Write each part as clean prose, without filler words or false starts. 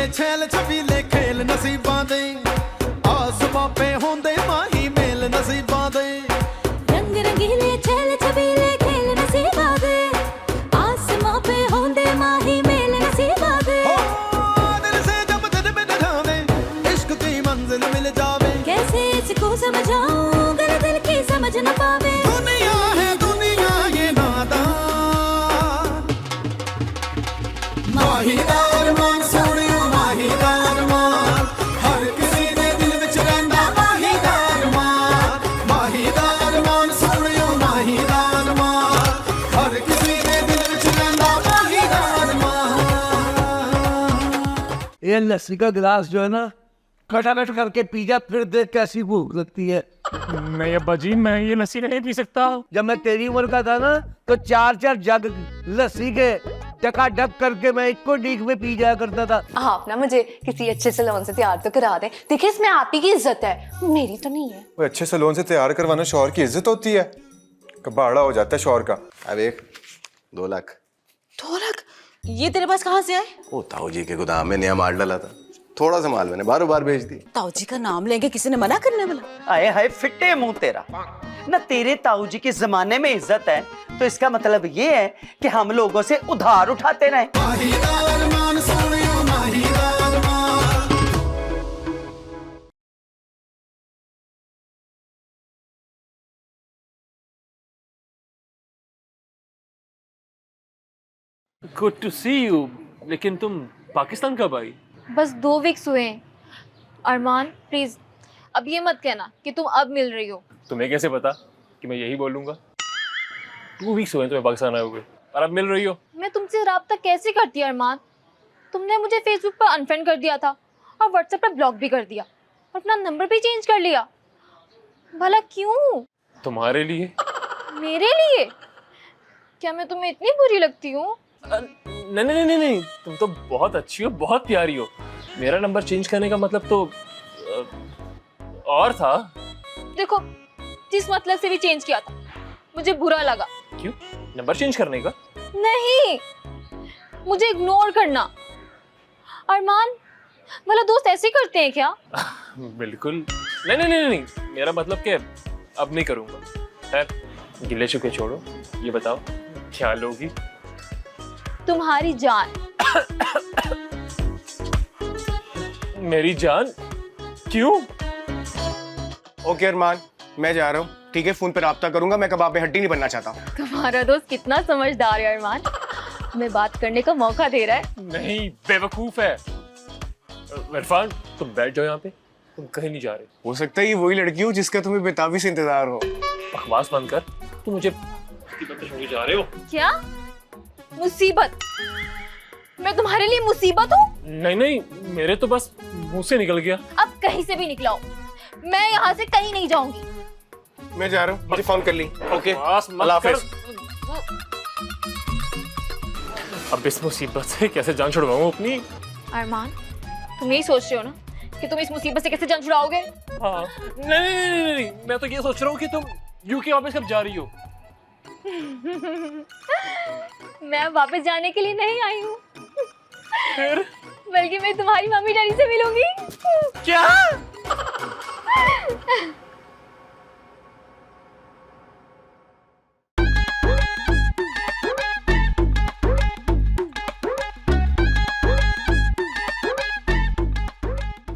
छैल छबीले खेल नसीबां दे आसमां पे होंदे माही मेल नसीबां दे रंग रंगीले छैल छबीले खेल नसीबां दे आसमां पे होंदे माही मेल नसीबां दे दिल से जब दिल में ढावे इश्क की मंजिल मिल जावे कैसे इसको समझाऊं अगर दिल की समझ न पावे दुनिया है दुनिया ये नादान माहीदार मान सोनियो माहीदार मान हर किसी दे दिल विच रहिंदा माहीदार मान सोनियो माहीदार मान हर किसी दे दिल विच रहिंदा माहीदार मान। ये लस्सी का गिलास जो है ना खटाखट करके पी जा, फिर देख कैसी भूख लगती है। नहीं अब्बा जी, मैं ये लस्सी नहीं पी सकता। जब मैं तेरी उम्र का था ना तो 4-4 जग लस्सी के टकाटक करके मैं इसको डीक में पी जाया करता था। आप ना मुझे किसी अच्छे सैलून से तैयार तो करा दे। देखिए इसमें आप ही की इज्जत है, मेरी तो नहीं है। वो अच्छे सैलून से तैयार करवाना शौहर की इज्जत होती है, कबाड़ा हो जाता है शौहर का। अब एक 2 लाख 2 लाख ये तेरे पास कहाँ से आए? वो ताऊ जी के गोदाम में नया माल डाला था, थोड़ा सा माल मैंने बारों बार भेज दी। ताऊ जी का नाम लेंगे, किसी ने मना करने वाला? आए हाय फिट्टे मुंह तेरा ना, तेरे ताऊ जी के जमाने में इज्जत है तो इसका मतलब ये है कि हम लोगों से उधार उठाते रहे। माहीदार मान सोनियो माहीदार मान। Good to see you. लेकिन तुम पाकिस्तान कब आई? बस 2 वीक्स हुए हैं। अरमान प्लीज अब ये मत कहना कि तुम अब मिल रही हो। तुम्हें कैसे पता कि मैं यही बोलूंगा? 2 वीक्स हुए हैं तुम्हें पाकिस्तान आए हुए और अब मिल रही हो। मैं तुमसे राब्ता कैसे करती अरमान? तुमने मुझे फेसबुक पर अनफ्रेंड कर दिया था और व्हाट्सएप पर ब्लॉक भी कर दिया और अपना नंबर भी चेंज कर लिया। भला क्यों? तुम्हारे लिए? मेरे लिए? क्या मैं तुम्हें इतनी बुरी लगती हूँ? नहीं नहीं नहीं नहीं, तुम तो बहुत अच्छी हो, बहुत प्यारी हो। मेरा नंबर चेंज करने का मतलब तो और था। देखो जिस मतलब से भी चेंज किया था मुझे बुरा लगा। क्यों? नंबर चेंज करने का? नहीं, मुझे इग्नोर करना। अरमान भला दोस्त ऐसे करते हैं क्या? बिल्कुल नहीं नहीं नहीं नहीं, मेरा मतलब कि अब नहीं करूंगा। खैर गिले चुके छोड़ो, ये बताओ क्या लोगी? तुम्हारी जान। मेरी जान? क्यों? ओके अरमान, मैं जा रहा हूँ, ठीक है? फोन पे राब्ता करूंगा, मैं कबाब में हड्डी नहीं बनना चाहता। तुम्हारा दोस्त कितना समझदार है अरमान, हमें बात करने का मौका दे रहा है। नहीं, बेवकूफ है। इरफान तुम बैठ जाओ यहाँ पे, तुम कहीं नहीं जा रहे। हो सकता है ये वही लड़की हो जिसका तुम्हें बेताबी से इंतजार हो। बकवास बंद कर, तुम मुझे मुसीबत छोड़ के जा रहे हो। क्या मुसीबत? मैं तुम्हारे लिए मुसीबत हूँ? नहीं नहीं, मेरे तो बस मुंह से निकल गया। अब कहीं से भी निकलाओ, मैं यहाँ से कहीं नहीं जाऊंगी। मैं जा रहा हूँ, मुझे फोन कर ली। ओके, अल्लाह हाफिज। अब इस मुसीबत से कैसे जान छुड़वाऊं अपनी? अरमान तुम यही सोच रहे हो ना कि तुम इस मुसीबत से कैसे जान छुड़ाओगे? हाँ। नहीं नहीं नहीं नहीं, मैं तो ये सोच रहा हूँ कि तुम यूके वापस कब जा रही हो। मैं वापस जाने के लिए नहीं आई हूँ, फिर? बल्कि मैं तुम्हारी मम्मी डैडी से मिलूंगी। क्या?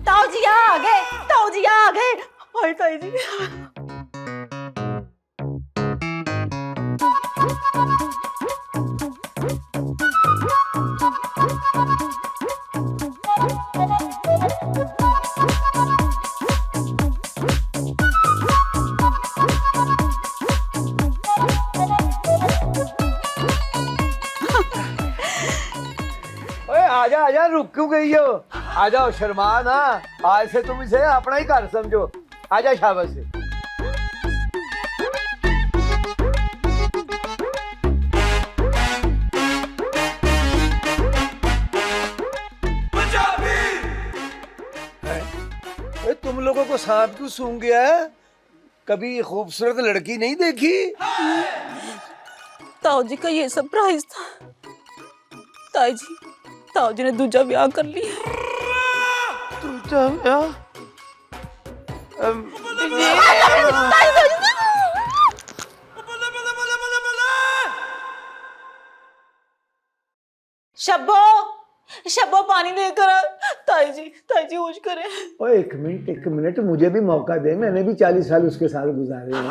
ताऊ जी आ गए, ताऊ जी आ गए। हाय ताऊ जी। आजा आजा, रुक क्यों गई हो? आ जाओ, शर्मा ना, आज से तुम इसे अपना ही घर समझो। आजा शाबाश से। तुम लोगों को सांप क्यों सूंघ गया है? कभी खूबसूरत लड़की नहीं देखी? ताऊ जी का ये सरप्राइज था। ताऊ जी ने दूजा ब्याह कर लिया। शब्बो शब्बो पानी लेकर आ। ताई जी होश करे। ओए एक मिनट मुझे भी मौका दे, मैंने भी 40 साल उसके साथ गुजारे हैं।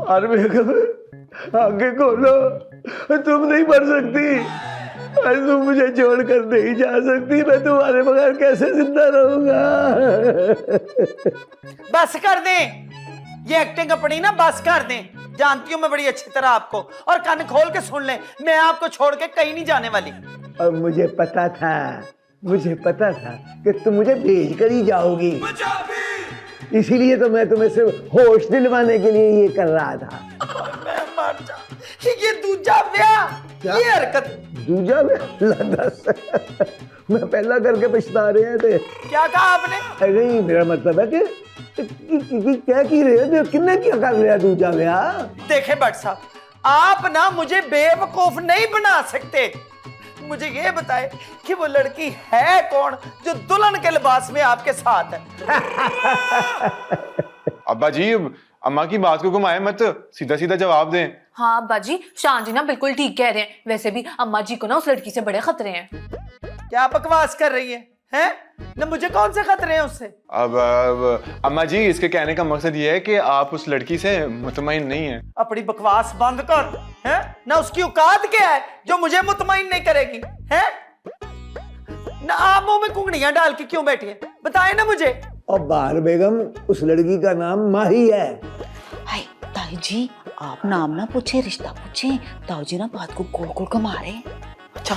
और बेगम आगे खोलो, तुम नहीं मर सकती, तुम मुझे छोड़कर नहीं जा सकती, मैं तुम्हारे बगैर कैसे जिंदा रहूंगा। बस कर दे ये एक्टिंग अपनी ना, बस कर दे। जानती हूँ मैं बड़ी अच्छी तरह आपको, और कान खोल के सुन ले, मैं आपको छोड़ के कहीं नहीं जाने वाली। और मुझे पता था कि तुम मुझे भेज कर ही जाओगी, इसीलिए तो मैं तुम्हें से होश दिलवाने के लिए ये कर रहा था। मैं मर जा। ये दूजा ब्याह, ये हरकत दूजा मैं पहला करके पछता रहे थे। क्या कहा आपने? नहीं, मेरा मतलब है कि क्या की रहे हो, किन्ने क्या कर लिया दूजा ब्याह। देखे भट्ट साहब, आप ना मुझे बेवकूफ नहीं बना सकते। मुझे ये बताए कि वो लड़की है कौन जो दुल्हन के लिबास में आपके साथ है? अब्बा जी, अम्मा की बात को घुमाए मत, सीधा सीधा जवाब दें। हाँ अब्बा जी, शान जी ना बिल्कुल ठीक कह रहे हैं। वैसे भी अम्मा जी को ना उस लड़की से बड़े खतरे हैं। क्या बकवास कर रही है? हैं? ना मुझे कौन से खतरे हैं उससे? अब अम्मा जी, इसके कहने का मकसद ये है कि आप उस लड़की से मुतमईन नहीं है। अपनी बकवास बंद कर। हैं? ना उसकी औकात क्या है जो मुझे मुतमईन नहीं करेगी? हैं? ना आप मुंह में कुंगड़ियां डाल के क्यों बैठी हैं? बताए ना मुझे। और बाहर बेगम, उस लड़की का नाम माही है। हाय ताई जी, आप नाम ना पूछे, रिश्ता पूछे। ताऊ जी ना बात को गोल गोल घुमा रहे हैं। अच्छा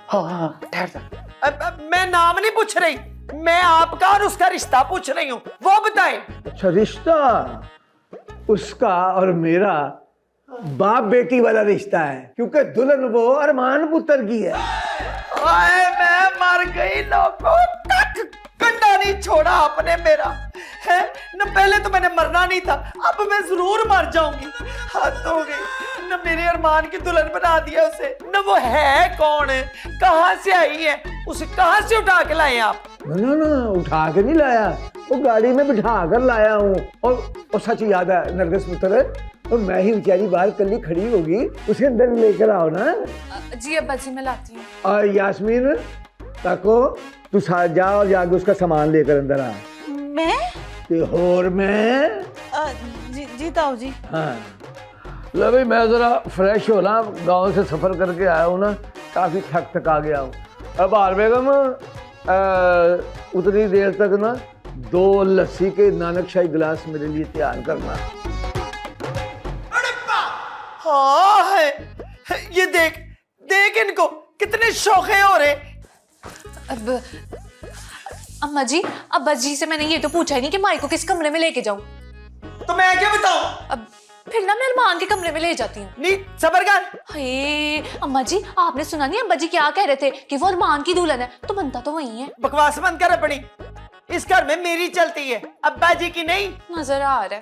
हाँ, ठहर जा। अब मैं नाम नहीं पूछ रही, मैं आपका और उसका रिश्ता पूछ रही हूँ, वो बताए। अच्छा, रिश्ता उसका और मेरा बाप बेटी वाला रिश्ता है, क्योंकि दुल्हन वो अरमान पुत्र की है। आए मैं मर गई लोगों, तक कंडा नहीं छोड़ा आपने मेरा है न। पहले तो मैंने मरना नहीं था, अब मैं जरूर मर जाऊंगी। हद हो गई न, मेरे अरमान की दुल्हन बना दिया उसे। न वो है कौन है, कहाँ से आई है, उसे कहाँ से उठा के लाए आप? ना उठा के नहीं लाया, वो गाड़ी में बिठा कर लाया हूँ। और सच याद है नरगिस पुत्र, और मैं ही बेचारी बाहर कल्ली खड़ी होगी, उसे अंदर लेकर आओ ना। जी अब्बा जी, मैं लाती हूँ। और यास्मीन ताको, तू साथ जा और जाके उसका सामान लेकर अंदर आ। मैं और मैं जी ताऊ जी। हाँ लो भाई, मैं जरा फ्रेश हो ना, गांव से सफर करके आया हूँ ना, काफी थक आ गया हूँ। अब आर बेगम, उतनी देर तक ना 2 लस्सी के नानक शाही गिलास मेरे लिए तैयार करना। हाँ है, ये देख देख इनको कितने शौके हो रहे। अब अम्मा जी, अब्बा जी से मैंने ये तो पूछा ही नहीं कि माई को किस कमरे में लेके जाऊं। तो मैं क्या बताऊं? अब फिर ना मैं अरमान के कमरे में ले जाती हूँ। नहीं सबर कर। हे अम्मा जी, आपने सुना नहीं अब्बा जी क्या कह रहे थे कि वो अरमान की दुल्हन है, तो बनता तो वही है। बकवास बंद कर अपनी, इस घर में मेरी चलती है, अब्बा जी की नहीं। नजर आ रहा है।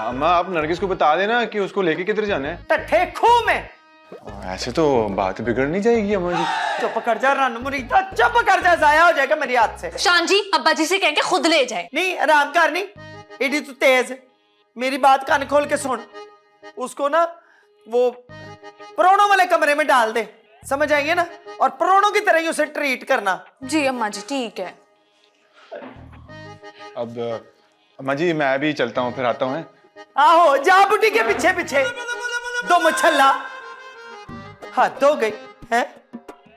अम्मा, आप नरगिस को बता देना कि उसको लेके किधर जाना है। टट्ठे खू में। ऐसे तो बात बिगड़ नहीं जाएगी अम्मा जी। चुप कर जा रन मुरीदा, चुप कर जा, जाया हो जाएगा मेरे हाथ से। शान जी, अब्बा जी से कहेंगे खुद ले जाए। नहीं आराम कर, नहीं एडी तू तेज है, मेरी बात कान खोल के सुन। उसको ना वो प्रोणों वाले कमरे में डाल दे, समझ आएंगे ना, और प्रोणों की तरह ही उसे ट्रीट करना। जी अम्मा जी, ठीक है। अब अम्मा जी, मैं भी चलता हूँ, फिर आता हूँ। आहो जा बुढ़ी के पीछे पीछे, दो मछल्ला। हद हो गई है,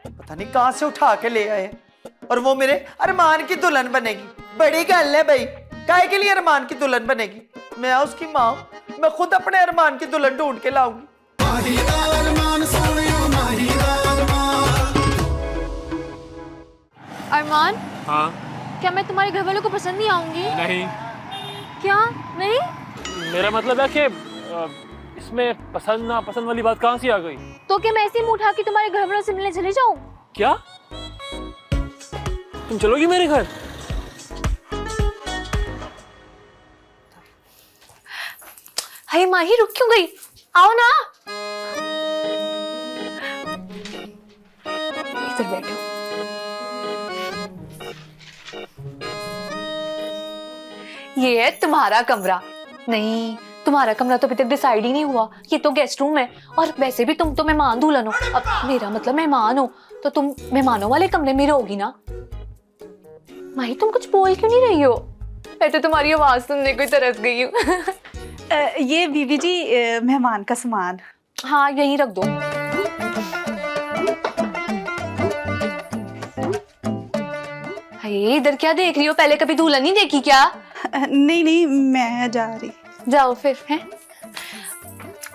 पता नहीं कहां से उठा के ले आए, और वो मेरे अरमान की दुल्हन बनेगी। बड़ी गल है भाई, काहे के लिए अरमान की दुल्हन बनेगी? मैं उसकी माँ, मैं खुद अपने अरमान की दुल्हन ढूंढ के लाऊंगी। अरमान, हाँ? क्या मैं तुम्हारे घर वालों को पसंद नहीं आऊंगी? नहीं, क्या नहीं? मेरा मतलब है कि इसमें पसंद ना पसंद वाली बात कहाँ से आ गई? तो क्या मैं ऐसे ही मुंह उठा के तुम्हारे घर वालों से मिलने चले जाऊं? क्या तुम चलोगी मेरे घर? हाय माही, रुक क्यों गई? आओ ना, इधर बैठो। ये है तुम्हारा कमरा। नहीं, तुम्हारा कमरा तो अभी तक डिसाइड ही नहीं हुआ, ये तो गेस्ट रूम है। और वैसे भी तुम तो मेहमान दुल्हन हो, अब मेरा मतलब मेहमान हो, तो तुम मेहमानों वाले कमरे में रहोगी ना। माही तुम कुछ बोल क्यों नहीं रही हो? मैं तो तुम्हारी आवाज सुनने को तरस गई हूँ। ये बीबी जी मेहमान का सामान। हाँ यहीं रख दो। इधर क्या देख रही हो? पहले कभी दुल्हन नहीं देखी क्या? नहीं नहीं, मैं जा रही। जाओ फिर। है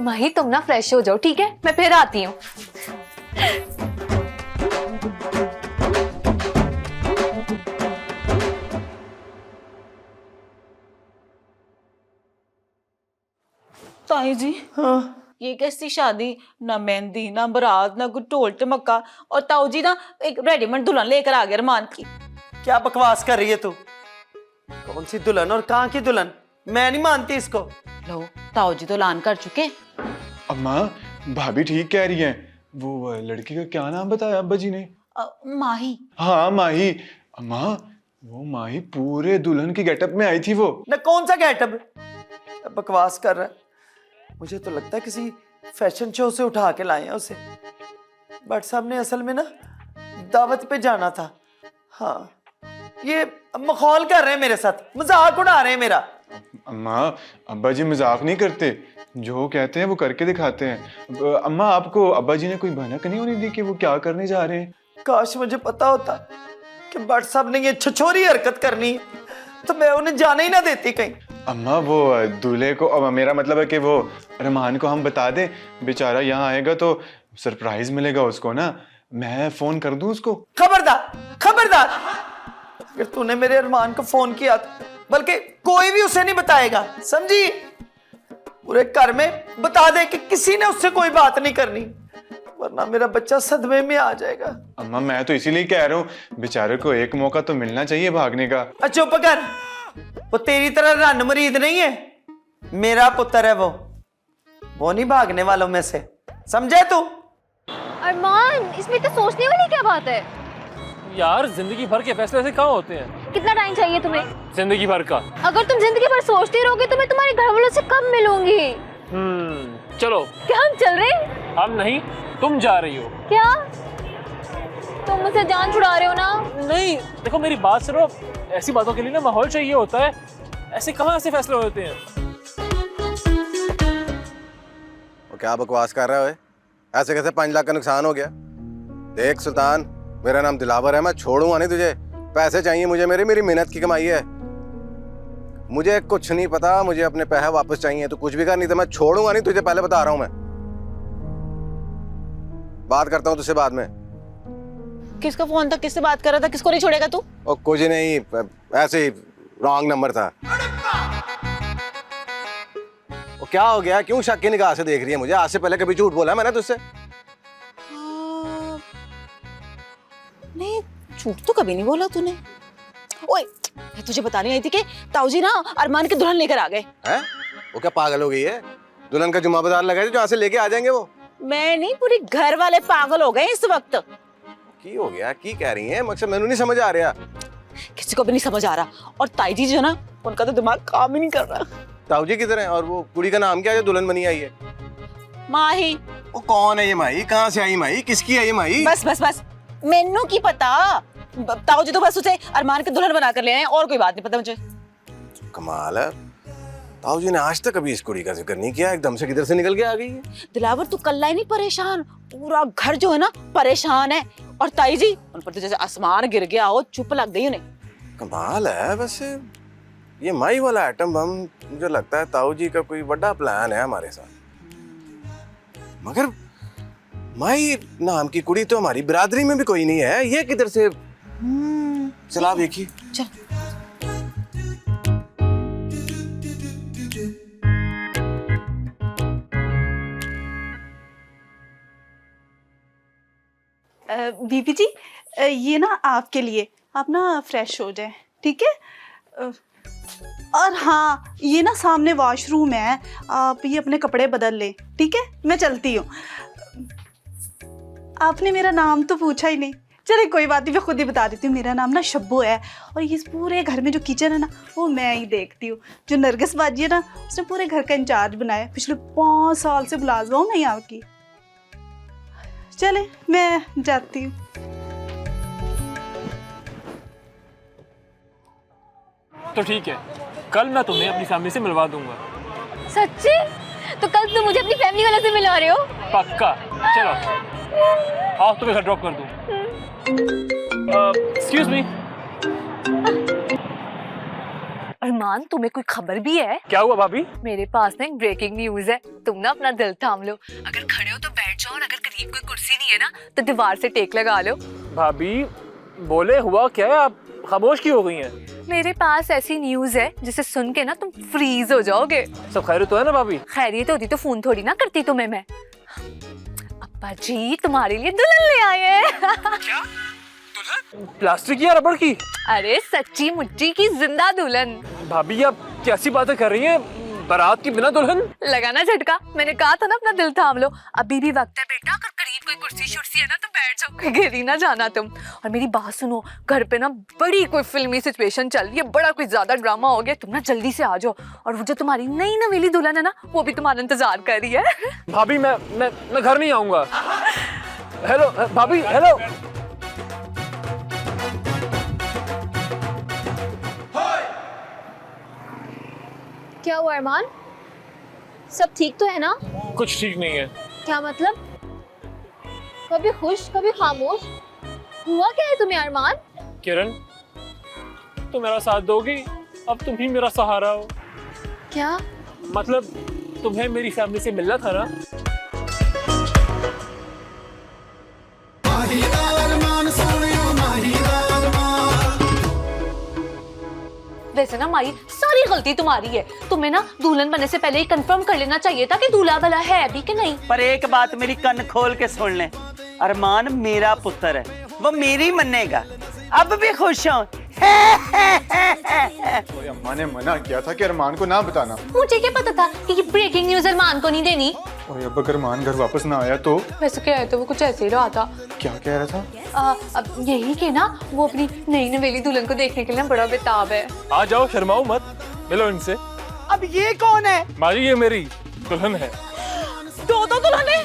माही तुम ना फ्रेश हो जाओ, ठीक है? मैं फिर आती हूँ। ताई जी, हाँ ये कैसी शादी? ना मेहंदी, ना बारात, ना कुछ ढोल टमक्का, और ताऊ जी ना एक रेडीमेड दुल्हन लेकर आ गए अरमान की। क्या बकवास कर रही है तू? कौन सी दुल्हन और कहाँ की दुल्हन? मैं नहीं मानती इसको। लो, ताऊ जी तो ऐलान कर चुके। अम्मा, भाभी ठीक कह रही हैं। वो लड़की का क्या नाम बताया अब्बा जी ने? माही। हाँ माही। अम्मा, वो माही पूरे दुल्हन की गेटअप में आई थी वो। ना कौन सा गेटअप? बकवास कर रहा है। मुझे तो लगता है किसी फैशन शो से उठा के लाए हैं उसे। बट साहब ने असल में ना दावत पे जाना था। हाँ, ये मखौल कर रहे हैं मेरे साथ, मजाक उड़ा रहे हैं मेरा। अम्मा, अब्बा जी मजाक नहीं करते, जो कहते हैं वो करके दिखाते हैं। अम्मा, आपको अब्बा जी ने कोई भनक नहीं होने दी कि वो क्या करने जा रहे हैं? काश मुझे पता होता कि बट साहब ने ये छछोरी हरकत करनी है तो मैं उन्हें जाने ही ना देती कहीं। अम्मा, वो दूल्हे को, अब मेरा मतलब है कि वो रहमान को हम बता दें, बेचारा यहाँ आएगा तो सरप्राइज मिलेगा उसको ना। मैं फोन कर दूं उसको? खबरदार खबरदार, अगर तूने मेरे अरमान को फोन किया बल्कि कोई भी उसे नहीं बताएगा, समझी? पूरे घर में बता दे कि किसी ने उससे कोई बात नहीं करनी, वरना मेरा बच्चा सदमे में आ जाएगा। अम्मा, मैं तो इसीलिए कह रहा हूँ, बेचारे को एक मौका तो मिलना चाहिए भागने का। चुप कर, वो तेरी तरह रन मरीद नहीं है, मेरा पुत्र है वो नहीं भागने वालों में से, समझे तू? अरमान, इसमें तो सोचने वाली क्या बात है? यार जिंदगी भर के फैसले ऐसे कहाँ होते हैं? कितना टाइम चाहिए तुम्हें? जिंदगी भर का। अगर तुम जिंदगी भर सोचती रहोगे तो मैं तुम्हारे घर वालों से कब मिलूंगी? चलो। क्या हम चल रहे हैं? हम नहीं, तुम जा रही हो। क्या तुम मुझसे जान छुड़ा रहे हो ना? नहीं, देखो मेरी बात सुनो, ऐसी बातों के लिए ना माहौल चाहिए होता है, ऐसे कहाँ ऐसे फैसले होते हैं? वो क्या बकवास कर रहा है? ऐसे कैसे 5 लाख का नुकसान हो गया? देख सुल्तान, मेरा नाम दिलावर है, मैं छोड़ूंगा नहीं तुझे। पैसे चाहिए मुझे, मेरी मेहनत की कमाई है। मुझे कुछ नहीं पता, मुझे अपने पैसे वापस चाहिए। तो कुछ भी कर, नहीं तो मैं छोड़ूंगा नहीं तुझे, पहले बता रहा हूं मैं। बात करता हूं तुझसे बाद में। किसका फोन था? किससे बात कर रहा था? किसको नहीं छोड़ेगा तू? और कुछ नहीं, ऐसे ही रॉन्ग नंबर था। वो क्या हो गया? क्यों शक की निगाह से देख रही है मुझे? आज से पहले कभी झूठ बोला मैंने तुझसे? नहीं, झूठ तो कभी नहीं बोला तूने। ओए, मैं तुझे बताने आई थी कि ताऊ जी ना अरमान की दुल्हन लेकर आ गए हैं? वो क्या पागल हो गई है? दुल्हन का जुम्मा बाजार लगा है जो यहाँ से लेके आ जाएंगे वो। मैं नहीं, पूरी घर वाले पागल हो गए इस वक्त। की हो गया? की कह रही है? मकसद मैंने नहीं समझ आ रहा। किसी को भी नहीं समझ आ रहा। और ताई जी जो ना, उनका तो दिमाग काम ही नहीं कर रहा। ताऊ जी किधर है? और वो कुड़ी का नाम क्या है जो दुल्हन बनी आई है? माही। वो कौन है ये माही? कहाँ से आई माही? किसकी है ये माही? बस बस बस, मैनू की पता। ताऊ जी तो बस उसे अरमान की दुल्हन बना कर ले आए, और कोई बात नहीं पता मुझे। कमाल है, ताऊ जी ने आज तक कभी इस कुड़ी का जिक्र नहीं किया, एकदम से किधर से निकल के आ गई है। दिलावर तू कल्ला ही नहीं परेशान, पूरा घर जो है ना परेशान है। और ताई जी, उन पर तो जैसे आसमान गिर गया हो, चुप लग गई उन्हें। कमाल है। वैसे ये माई वाला एटम बम, मुझे लगता है ताऊ जी का कोई बड़ा प्लान है हमारे साथ। मगर माई नाम की कुड़ी तो हमारी बिरादरी में भी कोई नहीं है, ये किधर से? चला देखिए। चल। बीबी जी, ये ना आपके लिए, आप ना फ्रेश हो जाए, ठीक है? और हाँ, ये ना सामने वॉशरूम है, आप ये अपने कपड़े बदल लें, ठीक है? मैं चलती हूँ। आपने मेरा नाम तो पूछा ही नहीं, चले कोई बात नहीं, मैं खुद ही बता देती हूँ। मेरा नाम ना शब्बो है और ये पूरे घर में जो किचन है ना वो मैं ही देखती हूँ। जो नरगिस बाजी है ना उसने पूरे घर का इंचार्ज बनाया, पिछले 5 साल से मुलाजमा हूँ मैं यहाँ की। चले मैं जाती हूँ। तो ठीक है, कल मैं तुम्हें अपनी फैमिली से मिलवा दूंगा। सच्ची? तो कल तुम मुझे अपनी फैमिली वाले से मिला रहे हो? पक्का। चलो आओ, तुम्हें घर ड्रॉप कर दूं। Excuse me. अरमान, तुम्हें कोई खबर भी है? क्या हुआ भाभी? मेरे पास ना एक ब्रेकिंग न्यूज है। तुम ना अपना दिल थाम लो। अगर खड़े हो तो बैठ जाओ और अगर करीब कोई कुर्सी नहीं है ना तो दीवार से टेक लगा लो। भाभी बोले, हुआ क्या है? आप खामोश क्यों हो गई हैं? मेरे पास ऐसी न्यूज है जिसे सुन के ना तुम फ्रीज हो जाओगे। सब खैरियत तो है ना भाभी? खैरियत होती तो फोन थोड़ी ना करती तुम्हें मैं। अब्बा जी तुम्हारे लिए दुल्हन ले आए हैं। क्या दुल्हन? प्लास्टिक या रबड़ की? अरे सच्ची मुच्ची की जिंदा दुल्हन। भाभी आप कैसी बातें कर रही हैं? बारात की बिना दुल्हन? लगाना झटका। मैंने कहा था ना अपना दिल थाम लो। अभी भी वक्त है बेटा, अगर करीब कोई कुर्सी शुर्सी है ना तो बैठ जाओ, गिरी ना जाना तुम। और मेरी बात सुनो, घर पे ना बड़ी कोई फिल्मी सिचुएशन चल रही है, बड़ा कोई ज्यादा ड्रामा हो गया। तुम ना जल्दी से आ जाओ और वो जो तुम्हारी नई नवेली दुल्हन है ना वो भी तुम्हारा इंतजार कर रही है। भाभी मैं घर नहीं आऊंगा। हेलो भाभी, हेलो। क्या हुआ अरमान? सब ठीक तो है ना? कुछ ठीक नहीं है। क्या मतलब? कभी खुश कभी खामोश, हुआ क्या है तुम्हें अरमान? किरण, तुम मेरा साथ दोगी? अब तुम ही मेरा सहारा हो। क्या मतलब तुम्हें मेरी फैमिली से मिलना था ना? वैसे ना माई सारी गलती तुम्हारी है। तुम्हें ना दुल्हन बनने से पहले ही कंफर्म कर लेना चाहिए था कि दूल्हा भला है भी कि नहीं। पर एक बात मेरी कान खोल के सुन ले, अरमान मेरा पुत्र है, वो मेरी मनेगा। अब भी खुश हूँ। अम्मा ने मना किया था कि अरमान को ना बताना। मुझे क्या पता था कि ये ब्रेकिंग न्यूज अरमान को नहीं देनी। और अब अगर अरमान घर वापस ना आया तो? वैसे क्या है तो वो कुछ ऐसे ही रहा था। क्या कह रहा था? अब यही कि ना वो अपनी नई नवेली दुल्हन को देखने के लिए बड़ा बेताब है। आ जाओ, शर्माओ मत, मिलो इनसे। अब ये कौन है? माजी ये मेरी दुल्हन है। दो दुल्हन है?